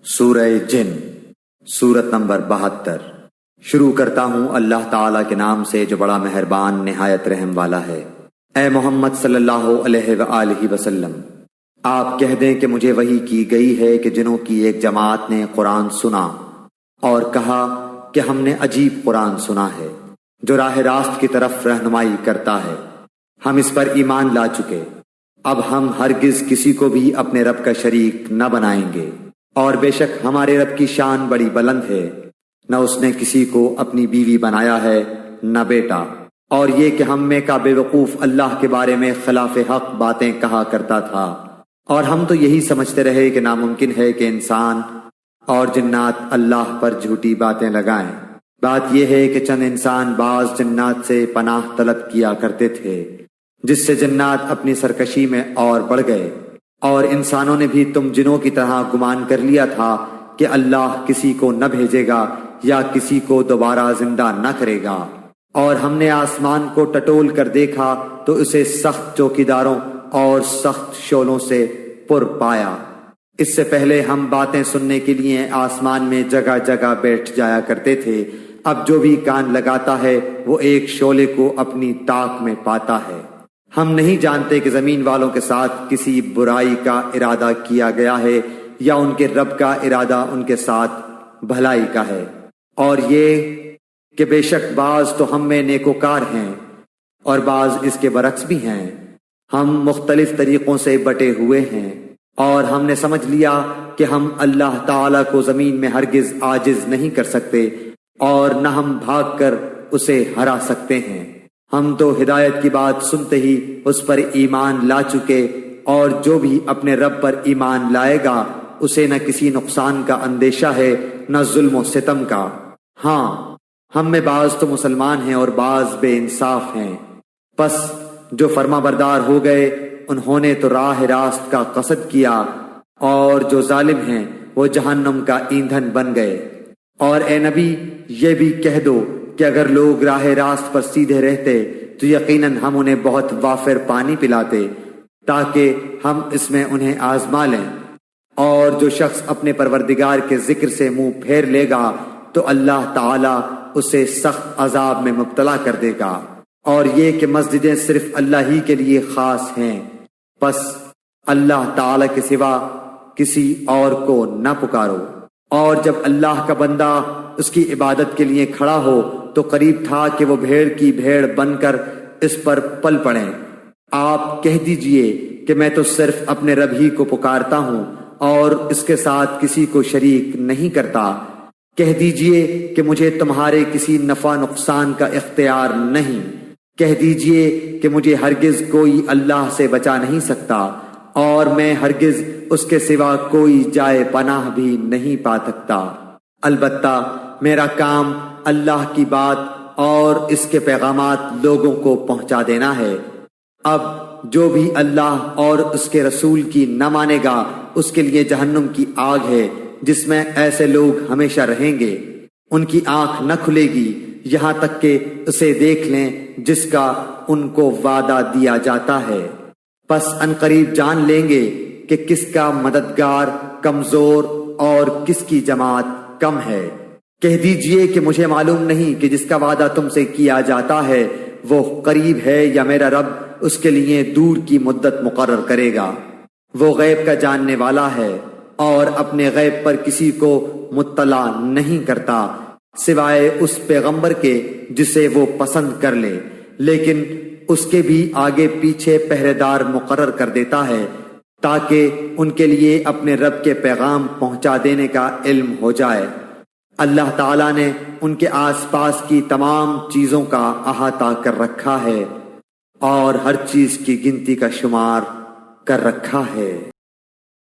سورہ جن، سورت نمبر 72۔ شروع کرتا ہوں اللہ تعالیٰ کے نام سے جو بڑا مہربان نہایت رحم والا ہے۔ اے محمد صلی اللہ علیہ وآلہ وسلم، آپ کہہ دیں کہ مجھے وحی کی گئی ہے کہ جنوں کی ایک جماعت نے قرآن سنا اور کہا کہ ہم نے عجیب قرآن سنا ہے جو راہ راست کی طرف رہنمائی کرتا ہے، ہم اس پر ایمان لا چکے، اب ہم ہرگز کسی کو بھی اپنے رب کا شریک نہ بنائیں گے، اور بے شک ہمارے رب کی شان بڑی بلند ہے، نہ اس نے کسی کو اپنی بیوی بنایا ہے نہ بیٹا، اور یہ کہ ہم میں کا بے وقوف اللہ کے بارے میں خلاف حق باتیں کہا کرتا تھا، اور ہم تو یہی سمجھتے رہے کہ ناممکن ہے کہ انسان اور جنات اللہ پر جھوٹی باتیں لگائیں۔ بات یہ ہے کہ چند انسان بعض جنات سے پناہ طلب کیا کرتے تھے، جس سے جنات اپنی سرکشی میں اور بڑھ گئے، اور انسانوں نے بھی تم جنوں کی طرح گمان کر لیا تھا کہ اللہ کسی کو نہ بھیجے گا یا کسی کو دوبارہ زندہ نہ کرے گا، اور ہم نے آسمان کو ٹٹول کر دیکھا تو اسے سخت چوکیداروں اور سخت شعلوں سے پر پایا۔ اس سے پہلے ہم باتیں سننے کے لیے آسمان میں جگہ جگہ بیٹھ جایا کرتے تھے، اب جو بھی کان لگاتا ہے وہ ایک شعلے کو اپنی طاق میں پاتا ہے۔ ہم نہیں جانتے کہ زمین والوں کے ساتھ کسی برائی کا ارادہ کیا گیا ہے یا ان کے رب کا ارادہ ان کے ساتھ بھلائی کا ہے، اور یہ کہ بے شک بعض تو ہم میں نیکوکار ہیں اور بعض اس کے برعکس بھی ہیں، ہم مختلف طریقوں سے بٹے ہوئے ہیں، اور ہم نے سمجھ لیا کہ ہم اللہ تعالیٰ کو زمین میں ہرگز عاجز نہیں کر سکتے اور نہ ہم بھاگ کر اسے ہرا سکتے ہیں۔ ہم تو ہدایت کی بات سنتے ہی اس پر ایمان لا چکے، اور جو بھی اپنے رب پر ایمان لائے گا اسے نہ کسی نقصان کا اندیشہ ہے نہ ظلم و ستم کا۔ ہاں، ہم میں بعض تو مسلمان ہیں اور بعض بے انصاف ہیں، پس جو فرما بردار ہو گئے انہوں نے تو راہ راست کا قصد کیا، اور جو ظالم ہیں وہ جہنم کا ایندھن بن گئے۔ اور اے نبی، یہ بھی کہہ دو کہ اگر لوگ راہ راست پر سیدھے رہتے تو یقیناً ہم انہیں بہت وافر پانی پلاتے تاکہ ہم اس میں انہیں آزما لیں، اور جو شخص اپنے پروردگار کے ذکر سے منہ پھیر لے گا تو اللہ تعالیٰ اسے سخت عذاب میں مبتلا کر دے گا۔ اور یہ کہ مسجدیں صرف اللہ ہی کے لیے خاص ہیں، پس اللہ تعالیٰ کے سوا کسی اور کو نہ پکارو۔ اور جب اللہ کا بندہ اس کی عبادت کے لیے کھڑا ہو تو قریب تھا کہ وہ بھیڑ کی بھیڑ بن کر اس پر پل پڑیں۔ آپ کہہ دیجئے کہ میں تو صرف اپنے رب ہی کو پکارتا ہوں اور اس کے ساتھ کسی کو شریک نہیں کرتا۔ کہہ دیجئے کہ مجھے تمہارے کسی نفع نقصان کا اختیار نہیں۔ کہہ دیجئے کہ مجھے ہرگز کوئی اللہ سے بچا نہیں سکتا، اور میں ہرگز اس کے سوا کوئی جائے پناہ بھی نہیں پا سکتا۔ البتہ میرا کام اللہ کی بات اور اس کے پیغامات لوگوں کو پہنچا دینا ہے۔ اب جو بھی اللہ اور اس کے رسول کی نہ مانے گا اس کے لیے جہنم کی آگ ہے، جس میں ایسے لوگ ہمیشہ رہیں گے، ان کی آنکھ نہ کھلے گی یہاں تک کہ اسے دیکھ لیں جس کا ان کو وعدہ دیا جاتا ہے، پس عنقریب جان لیں گے کہ کس کا مددگار کمزور اور کس کی جماعت کم ہے۔ کہہ دیجئے کہ مجھے معلوم نہیں کہ جس کا وعدہ تم سے کیا جاتا ہے وہ قریب ہے یا میرا رب اس کے لیے دور کی مدت مقرر کرے گا۔ وہ غیب کا جاننے والا ہے اور اپنے غیب پر کسی کو مطلع نہیں کرتا سوائے اس پیغمبر کے جسے وہ پسند کر لے، لیکن اس کے بھی آگے پیچھے پہرے دار مقرر کر دیتا ہے تاکہ ان کے لیے اپنے رب کے پیغام پہنچا دینے کا علم ہو جائے۔ اللہ تعالیٰ نے ان کے آس پاس کی تمام چیزوں کا احاطہ کر رکھا ہے اور ہر چیز کی گنتی کا شمار کر رکھا ہے۔